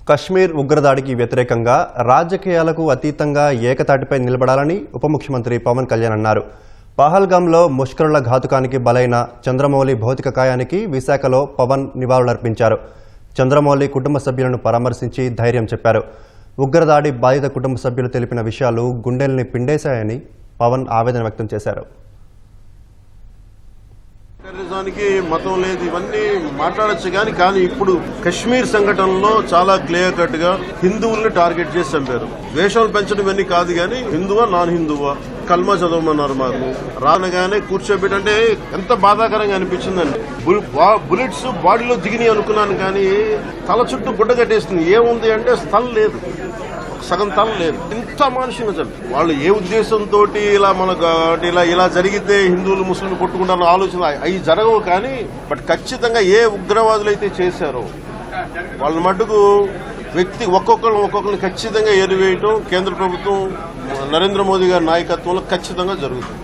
కశ్మీర్ ఉగ్రదాడికి వ్యతిరేకంగా రాజకీయాలకు అతీతంగా ఏకతాటిపై నిలబడాలని ఉప ముఖ్యమంత్రి పవన్ కళ్యాణ్ అన్నారు. పహల్గాంలో ముష్కరుల ఘాతుకానికి బలైన చంద్రమౌళి భౌతిక కాయానికి విశాఖలో పవన్ నివాళులర్పించారు. చంద్రమౌళి కుటుంబ సభ్యులను పరామర్శించి ధైర్యం చెప్పారు. ఉగ్రదాడి బాధిత కుటుంబ సభ్యులు తెలిపిన విషయాలు గుండెల్ని పిండేశాయని పవన్ ఆవేదన వ్యక్తం చేశారు. టెర్రరిజానికి మతం లేదు, ఇవన్నీ మాట్లాడచ్చు కానీ ఇప్పుడు కశ్మీర్ సంఘటనలో చాలా క్లియర్ కట్ గా హిందువుల్ని టార్గెట్ చేసి చంపారు. ద్వేషాలు పెంచడం ఇవన్నీ కాదు కానీ హిందువా నాన్ హిందువా కల్మా చదవమన్నారు. మాకు రానగానే కూర్చోబెట్టంటే ఎంత బాధాకరంగా అనిపించిందండి. బుల్లెట్స్ బాడీలో దిగినాయి అనుకున్నాను కానీ తల చుట్టూ గుడ్డ కట్టేస్తుంది. ఏముంది అంటే స్థలం లేదు, సగం తల లేదు. ఇంత మనిషిని చంపి వాళ్ళు ఏ ఉద్దేశంతో ఇలా మనకు ఇలా జరిగితే హిందువులు ముస్లింలు కొట్టుకుంటారన్న ఆలోచన అవి జరగవు. కానీ బట్ ఖచ్చితంగా ఏ ఉగ్రవాదులు అయితే చేశారో వాళ్ళ మటుకు వ్యక్తి ఒక్కొక్కరిని ఖచ్చితంగా ఏరివేయటం కేంద్ర ప్రభుత్వం నరేంద్ర మోదీ గారి నాయకత్వంలో ఖచ్చితంగా జరుగుతుంది.